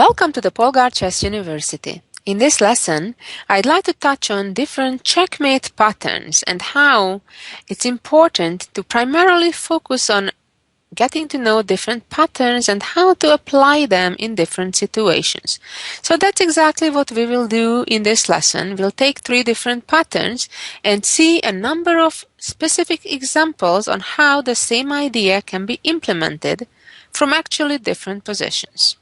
Welcome to the Polgar Chess University. In this lesson, I'd like to touch on different checkmate patterns and how it's important to primarily focus on getting to know different patterns and how to apply them in different situations. So that's exactly what we will do in this lesson. We'll take 3 different patterns and see a number of specific examples on how the same idea can be implemented from actually different positions.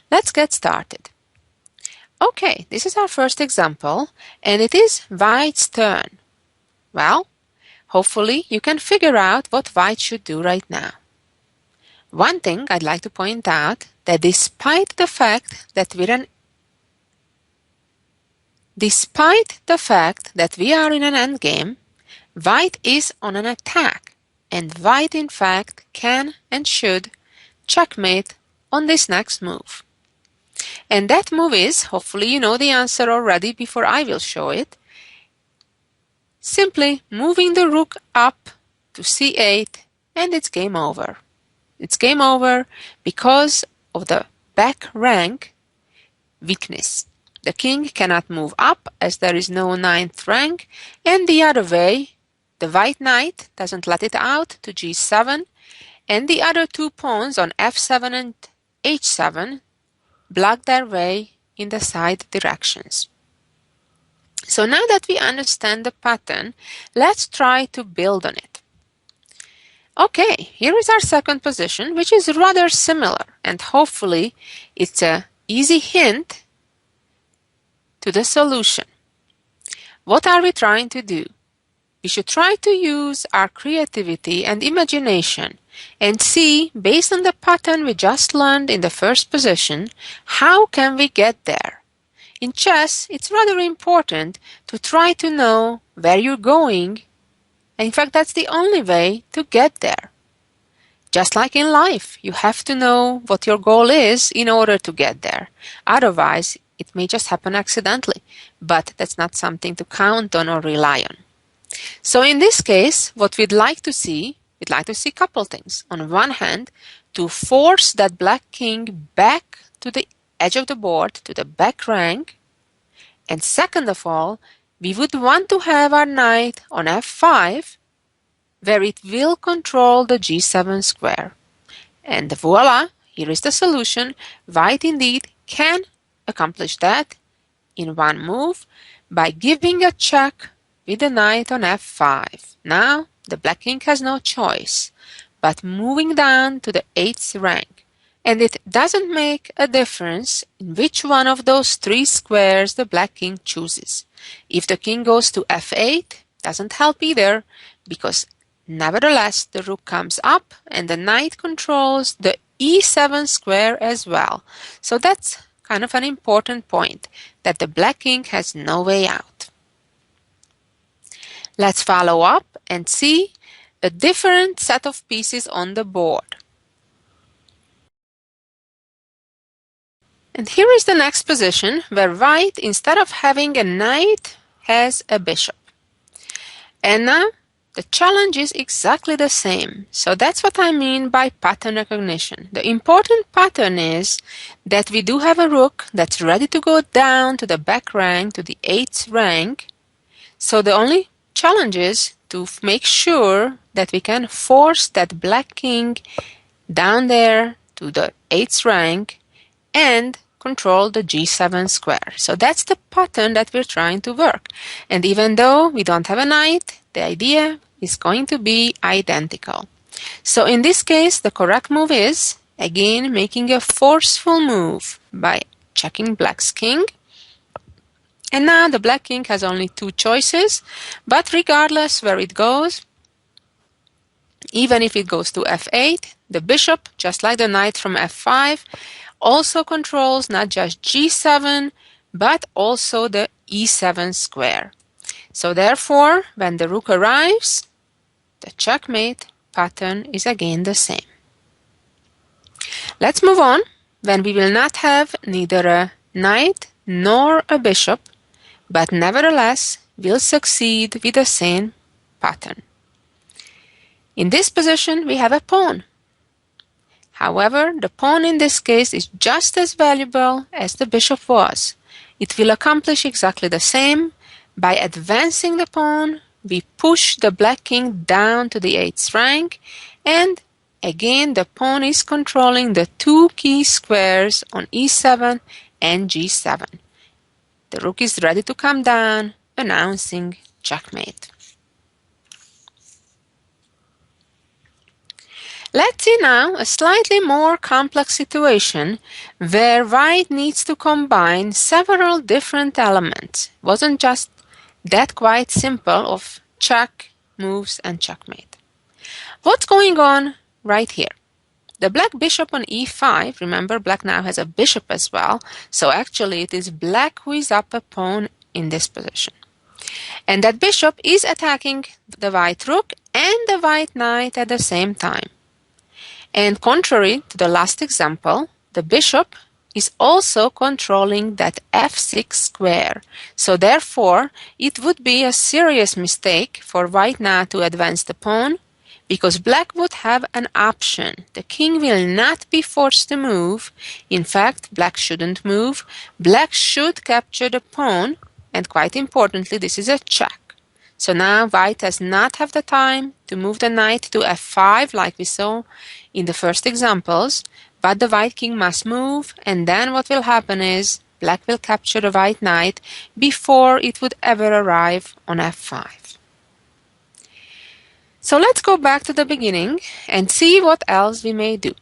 Let's get started. Okay, this is our first example, and it is White's turn. Well, hopefully you can figure out what White should do right now. One thing I'd like to point out that despite the fact that we are in an endgame, White is on an attack, and White in fact can and should checkmate on this next move. And that move is, hopefully you know the answer already before I will show it, simply moving the rook up to c8, and it's game over. It's game over because of the back rank weakness. The king cannot move up as there is no 9th rank, and the other way, the white knight doesn't let it out to g7, and the other 2 pawns on f7 and h7 block their way in the side directions. So now that we understand the pattern, let's try to build on it. Okay, here is our second position, which is rather similar, and hopefully it's an easy hint to the solution. What are we trying to do? We should try to use our creativity and imagination and see, based on the pattern we just learned in the first position, how can we get there? In chess, it's rather important to try to know where you're going, and in fact that's the only way to get there. Just like in life, you have to know what your goal is in order to get there. Otherwise, it may just happen accidentally, but that's not something to count on or rely on. So in this case, what we'd like to see a couple things. On one hand, to force that black king back to the edge of the board, to the back rank. And second of all, we would want to have our knight on f5, where it will control the g7 square. And voila, here is the solution. White indeed can accomplish that in one move by giving a check with the knight on f5. Now, the black king has no choice but moving down to the 8th rank. And it doesn't make a difference in which one of those 3 squares the black king chooses. If the king goes to f8, doesn't help either, because nevertheless the rook comes up and the knight controls the e7 square as well. So that's kind of an important point, that the black king has no way out. Let's follow up and see a different set of pieces on the board. And here is the next position where White, instead of having a knight, has a bishop. And now the challenge is exactly the same. So that's what I mean by pattern recognition. The important pattern is that we do have a rook that's ready to go down to the back rank, to the 8th rank. So the only challenge is to make sure that we can force that black king down there to the 8th rank and control the g7 square. So that's the pattern that we're trying to work. And even though we don't have a knight, the idea is going to be identical. So in this case, the correct move is, again, making a forceful move by checking black's king. And now the black king has only 2 choices, but regardless where it goes, even if it goes to f8, the bishop, just like the knight from f5, also controls not just g7, but also the e7 square. So therefore, when the rook arrives, the checkmate pattern is again the same. Let's move on when we will not have neither a knight nor a bishop, but nevertheless will succeed with the same pattern. In this position, we have a pawn. However, the pawn in this case is just as valuable as the bishop was. It will accomplish exactly the same. By advancing the pawn, we push the black king down to the 8th rank, and again the pawn is controlling the two key squares on e7 and g7. The rook is ready to come down, announcing checkmate. Let's see now a slightly more complex situation where white needs to combine several different elements. It wasn't just that quite simple of check, moves, and checkmate. What's going on right here? The black bishop on e5, remember black now has a bishop as well, so actually it is black who is up a pawn in this position. And that bishop is attacking the white rook and the white knight at the same time. And contrary to the last example, the bishop is also controlling that f6 square. So therefore, it would be a serious mistake for white now to advance the pawn, because black would have an option. The king will not be forced to move. In fact, black shouldn't move. Black should capture the pawn, and quite importantly, this is a check. So now white does not have the time to move the knight to f5 like we saw in the first examples, but the white king must move, and then what will happen is black will capture the white knight before it would ever arrive on f5. So let's go back to the beginning and see what else we may do.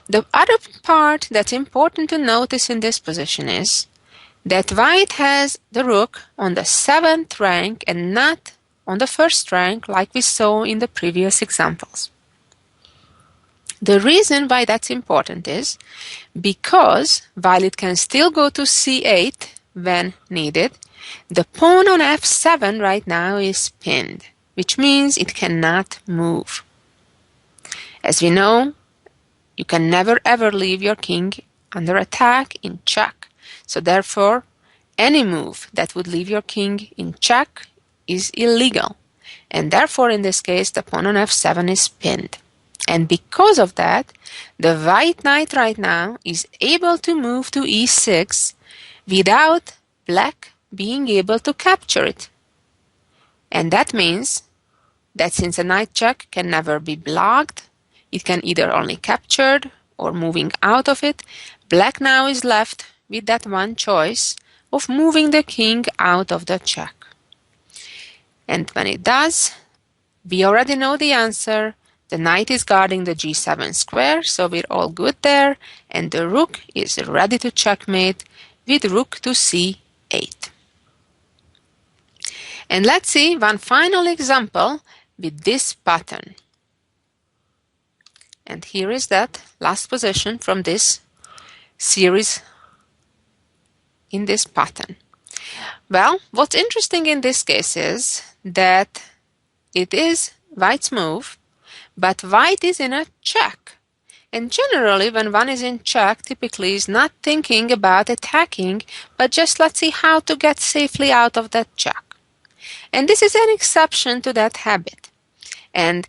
The other part that's important to notice in this position is that white has the rook on the 7th rank and not on the 1st rank like we saw in the previous examples. The reason why that's important is because while it can still go to c8 when needed, the pawn on f7 right now is pinned, which means it cannot move. As we know, you can never ever leave your king under attack in check. So therefore, any move that would leave your king in check is illegal. And therefore, in this case, the pawn on f7 is pinned. And because of that, the white knight right now is able to move to e6 without black being able to capture it. And that means that since a knight check can never be blocked, it can either only captured or moving out of it, black now is left with that one choice of moving the king out of the check. And when it does, we already know the answer. The knight is guarding the g7 square, so we're all good there, and the rook is ready to checkmate with rook to c8. And let's see one final example with this pattern. And here is that last position from this series in this pattern. Well, what's interesting in this case is that it is white's move, but white is in a check. And generally, when one is in check, typically is not thinking about attacking, but just let's see how to get safely out of that check. And this is an exception to that habit. And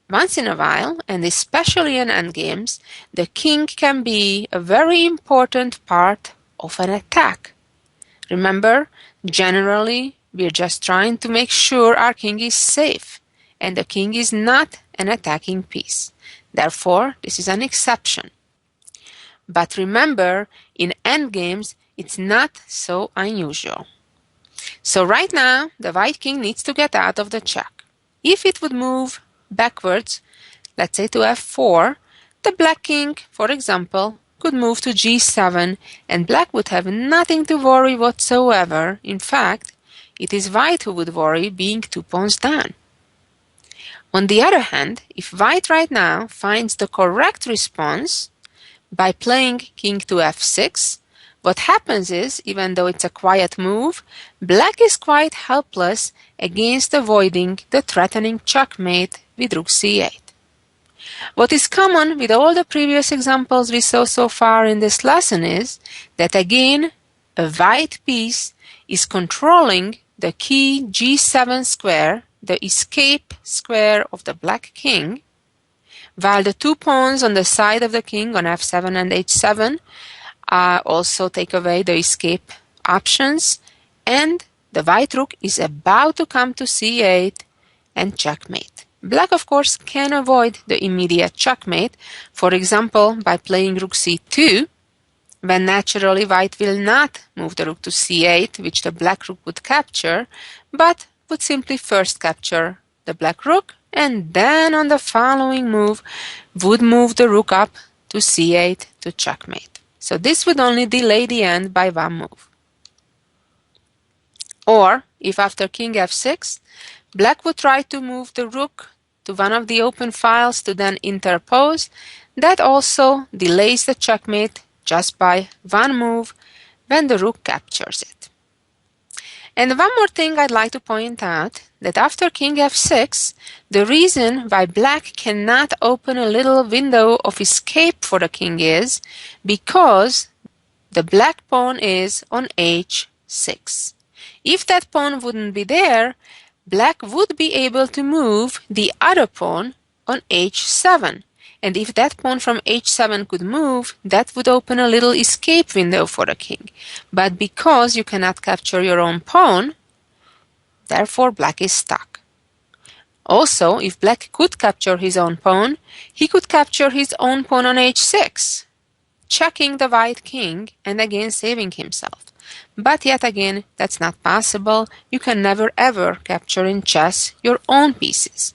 once in a while, and especially in endgames, the king can be a very important part of an attack. Remember, generally, we're just trying to make sure our king is safe, and the king is not an attacking piece. Therefore, this is an exception. But remember, in endgames, it's not so unusual. So right now, the white king needs to get out of the check. If it would move backwards, let's say to f4, the black king, for example, could move to g7, and black would have nothing to worry whatsoever. In fact, it is white who would worry being 2 pawns down. On the other hand, if white right now finds the correct response by playing king to f6, what happens is, even though it's a quiet move, black is quite helpless against avoiding the threatening checkmate with rook c8. What is common with all the previous examples we saw so far in this lesson is that again, a white piece is controlling the key g7 square, the escape square of the black king, while the two pawns on the side of the king on f7 and h7 also take away the escape options, and the white rook is about to come to c8 and checkmate. Black, of course, can avoid the immediate checkmate, for example, by playing rook c2, when naturally white will not move the rook to c8, which the black rook would capture, but would simply first capture the black rook, and then on the following move would move the rook up to c8 to checkmate. So this would only delay the end by one move. Or, if after king f6, black would try to move the rook to one of the open files to then interpose, that also delays the checkmate just by one move when the rook captures it. And one more thing I'd like to point out, that after king f6, the reason why black cannot open a little window of escape for the king is because the black pawn is on h6. If that pawn wouldn't be there, black would be able to move the other pawn on h7. And if that pawn from h7 could move, that would open a little escape window for the king. But because you cannot capture your own pawn, therefore black is stuck. Also, if black could capture his own pawn, he could capture his own pawn on h6, checking the white king and again saving himself. But yet again, that's not possible. You can never ever capture in chess your own pieces.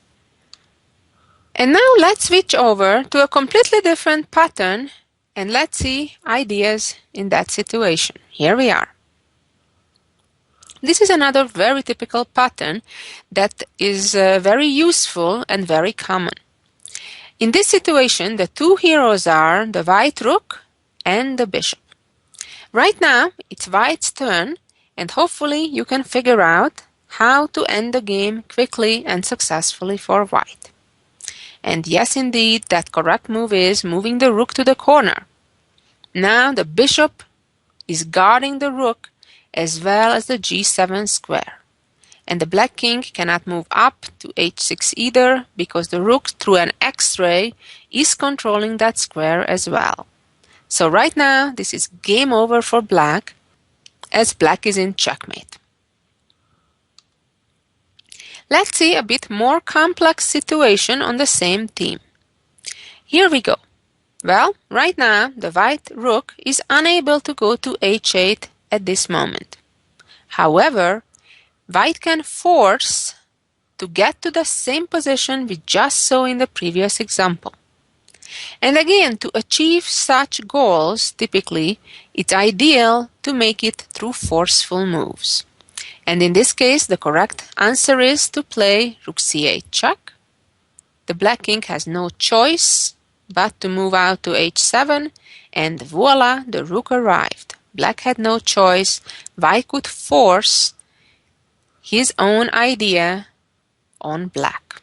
And now let's switch over to a completely different pattern and let's see ideas in that situation. Here we are. This is another very typical pattern that is very useful and very common. In this situation, the two heroes are the white rook and the bishop. Right now, it's white's turn, and hopefully you can figure out how to end the game quickly and successfully for white. And yes, indeed, that correct move is moving the rook to the corner. Now the bishop is guarding the rook as well as the g7 square. And the black king cannot move up to h6 either because the rook through an x-ray is controlling that square as well. So right now, this is game over for black, as black is in checkmate. Let's see a bit more complex situation on the same theme. Here we go. Well, right now, the white rook is unable to go to h8 at this moment. However, white can force to get to the same position we just saw in the previous example. And again, to achieve such goals, typically, it's ideal to make it through forceful moves. And in this case, the correct answer is to play rook c8 check. The black king has no choice but to move out to h7, and voila, the rook arrived. Black had no choice. White could force his own idea on black.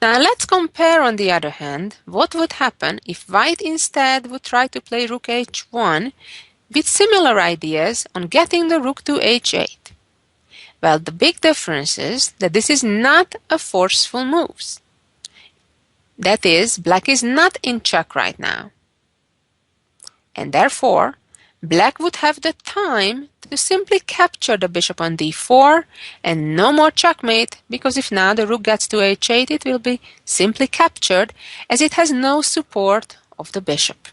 Now let's compare, on the other hand, what would happen if white instead would try to play rook h1 with similar ideas on getting the rook to h8. Well, the big difference is that this is not a forceful move. That is, black is not in check right now. And therefore, black would have the time to simply capture the bishop on d4 and no more checkmate, because if now the rook gets to h8, it will be simply captured as it has no support of the bishop.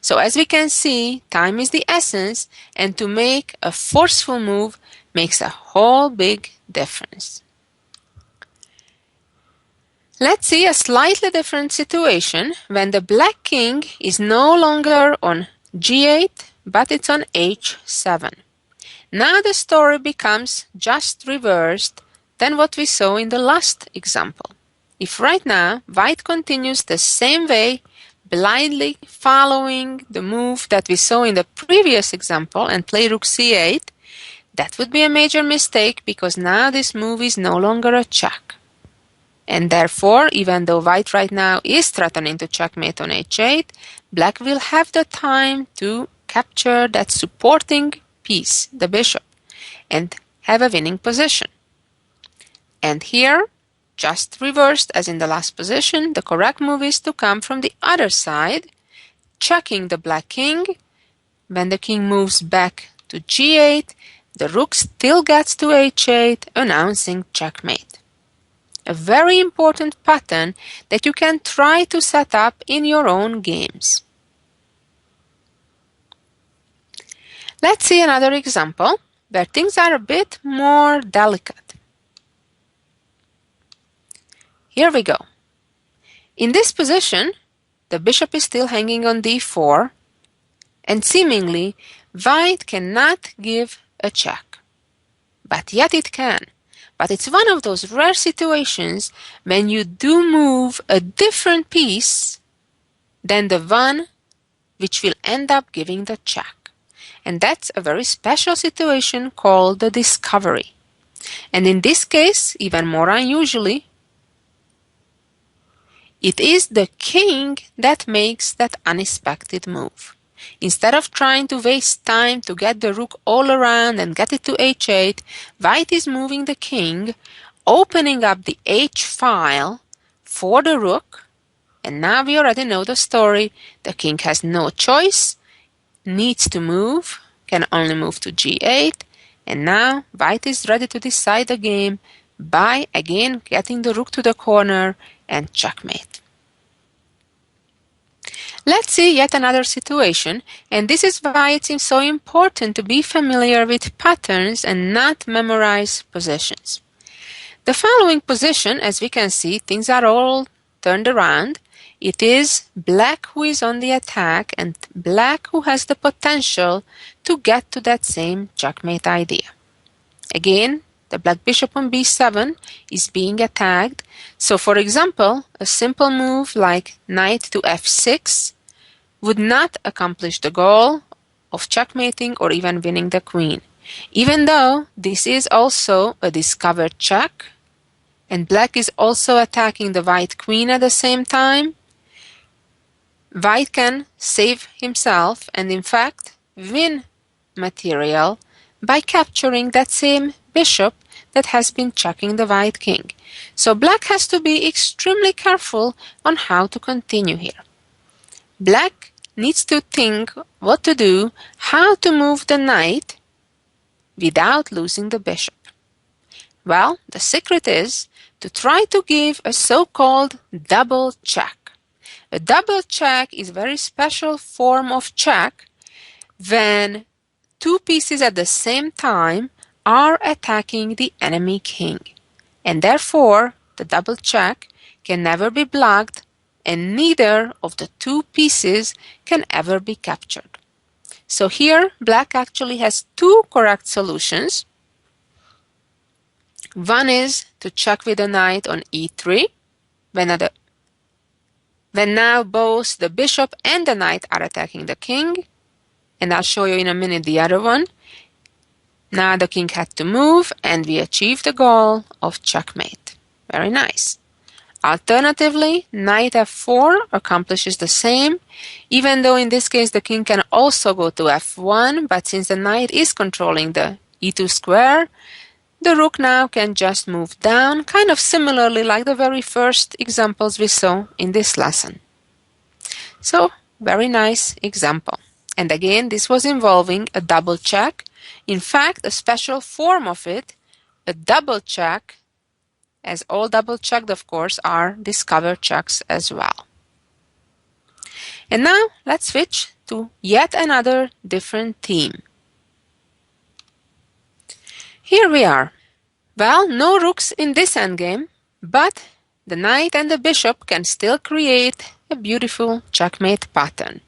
So as we can see, time is the essence, and to make a forceful move makes a whole big difference. Let's see a slightly different situation when the black king is no longer on g8, but it's on h7. Now the story becomes just reversed than what we saw in the last example. If right now white continues the same way, blindly following the move that we saw in the previous example and play rook c8, that would be a major mistake, because now this move is no longer a check. And therefore, even though white right now is threatening to checkmate on h8, black will have the time to capture that supporting piece, the bishop, and have a winning position. And here, just reversed as in the last position. The correct move is to come from the other side, checking the black king. When the king moves back to g8, the rook still gets to h8, announcing checkmate. A very important pattern that you can try to set up in your own games. Let's see another example where things are a bit more delicate. Here we go. In this position, the bishop is still hanging on d4, and seemingly white cannot give a check. But yet it can. But it's one of those rare situations when you do move a different piece than the one which will end up giving the check. And that's a very special situation called the discovery. And in this case, even more unusually, it is the king that makes that unexpected move. Instead of trying to waste time to get the rook all around and get it to h8, white is moving the king, opening up the h file for the rook, and now we already know the story. The king has no choice, needs to move, can only move to g8, and now white is ready to decide the game by again getting the rook to the corner and checkmate. Let's see yet another situation, and this is why it seems so important to be familiar with patterns and not memorize positions. The following position, as we can see, things are all turned around. It is black who is on the attack and black who has the potential to get to that same checkmate idea. Again, the black bishop on b7 is being attacked. So for example, a simple move like knight to f6 would not accomplish the goal of checkmating or even winning the queen. Even though this is also a discovered check, and black is also attacking the white queen at the same time, white can save himself and in fact win material by capturing that same bishop that has been checking the white king. So black has to be extremely careful on how to continue here. Black needs to think what to do, how to move the knight without losing the bishop. Well, the secret is to try to give a so-called double check. A double check is a very special form of check when two pieces at the same time are attacking the enemy king. And therefore, the double check can never be blocked and neither of the two pieces can ever be captured. So here, black actually has two correct solutions. One is to check with the knight on e3, when now both the bishop and the knight are attacking the king, and I'll show you in a minute the other one. Now the king had to move, and we achieved the goal of checkmate. Very nice. Alternatively, knight f4 accomplishes the same, even though in this case the king can also go to f1, but since the knight is controlling the e2 square, the rook now can just move down, kind of similarly like the very first examples we saw in this lesson. So, very nice example. And again, this was involving a double check. In fact, a special form of it, a double check, as all double checked, of course, are discovered checks as well. And now, let's switch to yet another different theme. Here we are. Well, no rooks in this endgame, but the knight and the bishop can still create a beautiful checkmate pattern.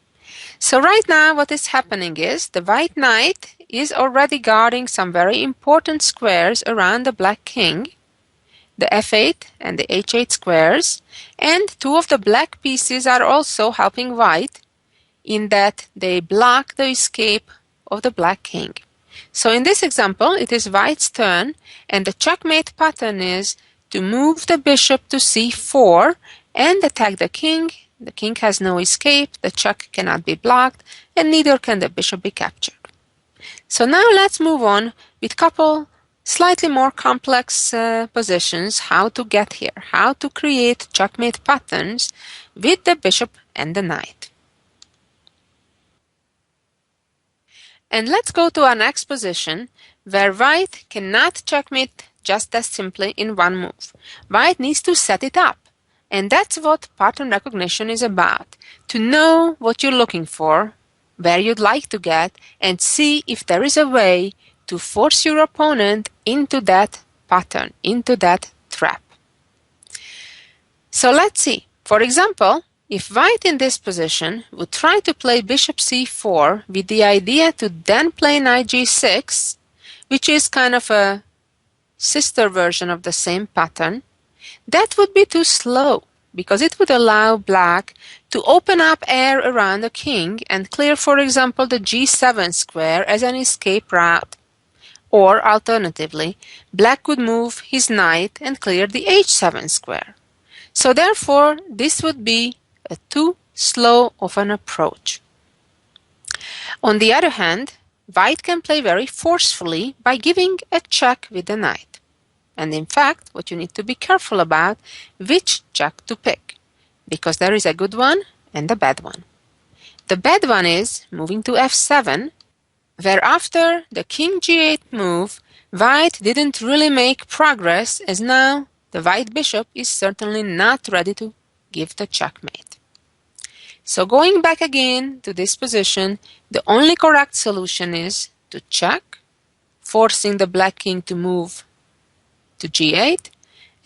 So right now what is happening is the white knight is already guarding some very important squares around the black king, the f8 and the h8 squares, and two of the black pieces are also helping white in that they block the escape of the black king. So in this example, it is white's turn, and the checkmate pattern is to move the bishop to c4 and attack the king. The king has no escape, the check cannot be blocked, and neither can the bishop be captured. So now let's move on with a couple slightly more complex positions, how to get here, how to create checkmate patterns with the bishop and the knight. And let's go to our next position, where white cannot checkmate just as simply in one move. White needs to set it up. And that's what pattern recognition is about, to know what you're looking for, where you'd like to get, and see if there is a way to force your opponent into that pattern, into that trap. So let's see. For example, if white in this position would try to play bishop c4 with the idea to then play knight g6, which is kind of a sister version of the same pattern, that would be too slow because it would allow black to open up air around the king and clear, for example, the g7 square as an escape route. Or alternatively, black could move his knight and clear the h7 square. So therefore, this would be a too slow of an approach. On the other hand, white can play very forcefully by giving a check with the knight. And in fact, what you need to be careful about, which check to pick, because there is a good one and a bad one. The bad one is moving to f7, where after the king g8 move, white didn't really make progress, as now the white bishop is certainly not ready to give the checkmate. So going back again to this position, the only correct solution is to check, forcing the black king to move to g8,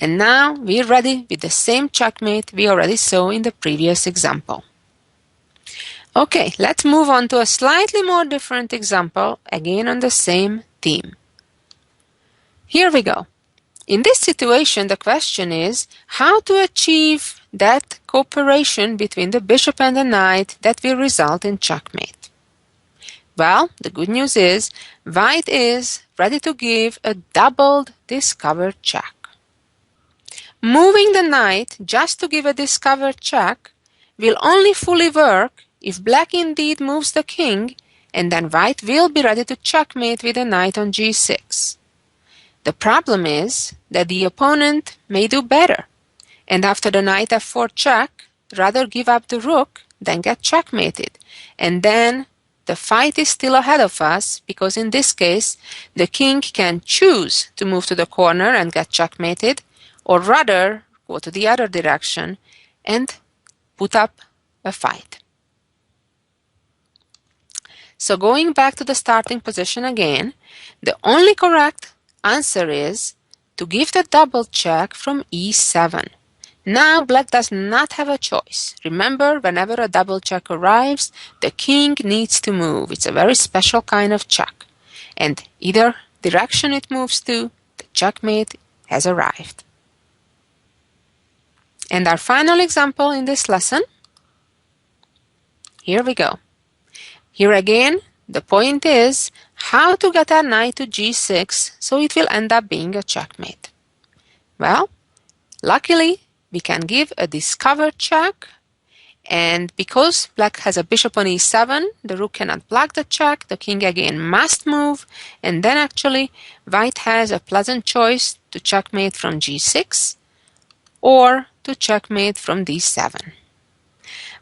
and now we're ready with the same checkmate we already saw in the previous example. Okay, let's move on to a slightly more different example, again on the same theme. Here we go. In this situation, the question is how to achieve that cooperation between the bishop and the knight that will result in checkmate. Well, the good news is white is ready to give a doubled discovered check. Moving the knight just to give a discovered check will only fully work if black indeed moves the king, and then white will be ready to checkmate with the knight on g6. The problem is that the opponent may do better, and after the knight f4 check, rather give up the rook than get checkmated. And then the fight is still ahead of us, because in this case, the king can choose to move to the corner and get checkmated, or rather go to the other direction and put up a fight. So going back to the starting position again, the only correct answer is to give the double check from e7. Now black does not have a choice. Remember, whenever a double check arrives, the king needs to move. It's a very special kind of check. And either direction it moves to, the checkmate has arrived. And our final example in this lesson, here we go. Here again, the point is how to get our knight to g6 so it will end up being a checkmate. Well, luckily, we can give a discovered check, and because black has a bishop on e7, the rook cannot block the check, the king again must move, and then actually white has a pleasant choice to checkmate from g6 or to checkmate from d7.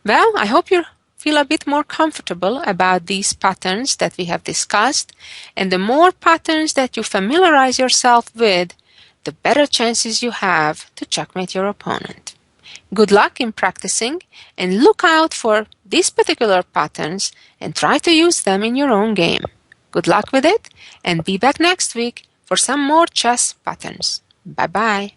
Well, I hope you feel a bit more comfortable about these patterns that we have discussed, and the more patterns that you familiarize yourself with, the better chances you have to checkmate your opponent. Good luck in practicing, and look out for these particular patterns and try to use them in your own game. Good luck with it, and be back next week for some more chess patterns. Bye-bye.